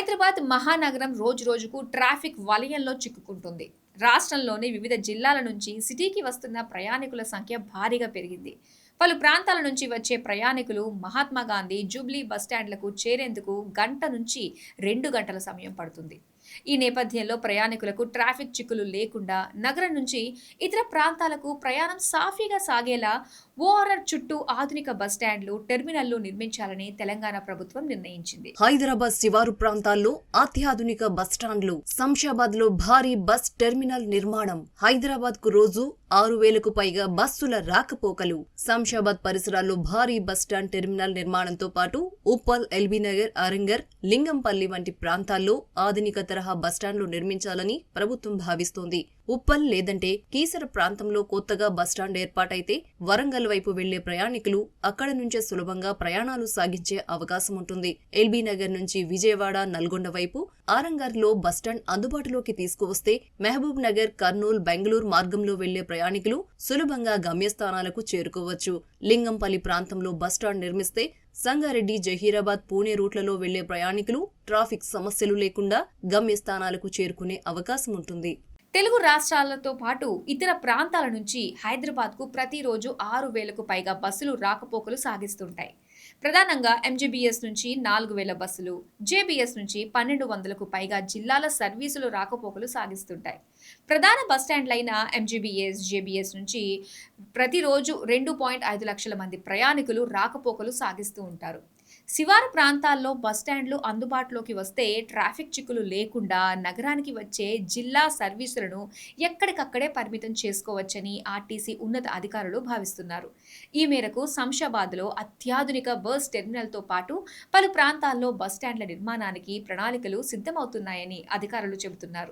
హైదరాబాద్ మహానగరం రోజురోజుకు ట్రాఫిక్ వలయంలో చిక్కుకుంటుంది. రాష్ట్రంలోని వివిధ జిల్లాల నుంచి సిటీకి వస్తున్న ప్రయాణికుల సంఖ్య భారీగా పెరిగింది. పలు ప్రాంతాల నుంచి వచ్చే ప్రయాణికులు మహాత్మా గాంధీ జూబ్లీ బస్టాండ్లకు చేరేందుకు గంట నుంచి 2 గంటల సమయం పడుతుంది. ఈ నేపథ్యంలో ప్రయాణికులకు ట్రాఫిక్ చిక్కులు లేకుండా నగరం నుంచి ఇతర ప్రాంతాలకు ప్రయాణం సాఫీగా సాగేలా ఓఆర్ఆర్ చుట్టూ ఆధునిక బస్టాండ్లు, టెర్మినల్లు నిర్మించాలని తెలంగాణ ప్రభుత్వం నిర్ణయించింది. హైదరాబాద్ శివారు ప్రాంతాల్లో అత్యాధునిక బస్టాండ్లు, శంషాబాద్ లో భారీ బస్ టెర్మినల్ నిర్మాణం, హైదరాబాద్ కు రోజు 6,000కు పైగా బస్సుల రాకపోకలు. శంషాబాద్ పరిసరాల్లో భారీ బస్టాండ్ టెర్మినల్ నిర్మాణంతో పాటు ఉప్పల్, ఎల్బీనగర్, అరంగర్, లింగంపల్లి వంటి ప్రాంతాల్లో ఆధునిక తరహా బస్టాండ్లు నిర్మించాలని ప్రభుత్వం భావిస్తోంది. ఉప్పల్ లేదంటే కీసర ప్రాంతంలో కొత్తగా బస్టాండ్ ఏర్పాటైతే వరంగల్ వైపు వెళ్లే ప్రయాణికులు అక్కడ నుంచే సులభంగా ప్రయాణాలు సాగించే అవకాశం ఉంటుంది. ఎల్బీనగర్ నుంచి విజయవాడ, నల్గొండ వైపు ఆరంగర్ లో బస్టాండ్ అందుబాటులోకి తీసుకువస్తే మహబూబ్ నగర్, కర్నూలు, బెంగళూరు మార్గంలో వెళ్లే ప్రయాణికులు సులభంగా గమ్యస్థానాలకు చేరుకోవచ్చు. లింగంపల్లి ప్రాంతంలో బస్టాండ్ నిర్మిస్తే సంగారెడ్డి, జహీరాబాద్, పూణే రూట్లలో వెళ్లే ప్రయాణికులు ట్రాఫిక్ సమస్యలు లేకుండా గమ్యస్థానాలకు చేరుకునే అవకాశం ఉంటుంది. తెలుగు రాష్ట్రాలతో పాటు ఇతర ప్రాంతాల నుంచి హైదరాబాద్కు ప్రతిరోజు 6,000కు పైగా బస్సులు రాకపోకలు సాగిస్తుంటాయి. ప్రధానంగా ఎంజీబీఎస్ నుంచి 4,000 బస్సులు, జేబీఎస్ నుంచి 1,200కు పైగా జిల్లాల సర్వీసులు రాకపోకలు సాగిస్తుంటాయి. ప్రధాన బస్టాండ్లైన ఎంజీబీఎస్, జేబీఎస్ నుంచి ప్రతిరోజు 2.5 లక్షల మంది ప్రయాణికులు రాకపోకలు సాగిస్తూ ఉంటారు. శివారు ప్రాంతాల్లో బస్టాండ్లు అందుబాటులోకి వస్తే ట్రాఫిక్ చిక్కులు లేకుండా నగరానికి వచ్చే జిల్లా సర్వీసులను ఎక్కడికక్కడే పరిమితం చేసుకోవచ్చని ఆర్టీసీ ఉన్నత అధికారులు భావిస్తున్నారు. ఈ మేరకు శంషాబాద్లో అత్యాధునిక బస్ టెర్మినల్తో పాటు పలు ప్రాంతాల్లో బస్టాండ్ల నిర్మాణానికి ప్రణాళికలు సిద్ధమవుతున్నాయని అధికారులు చెబుతున్నారు.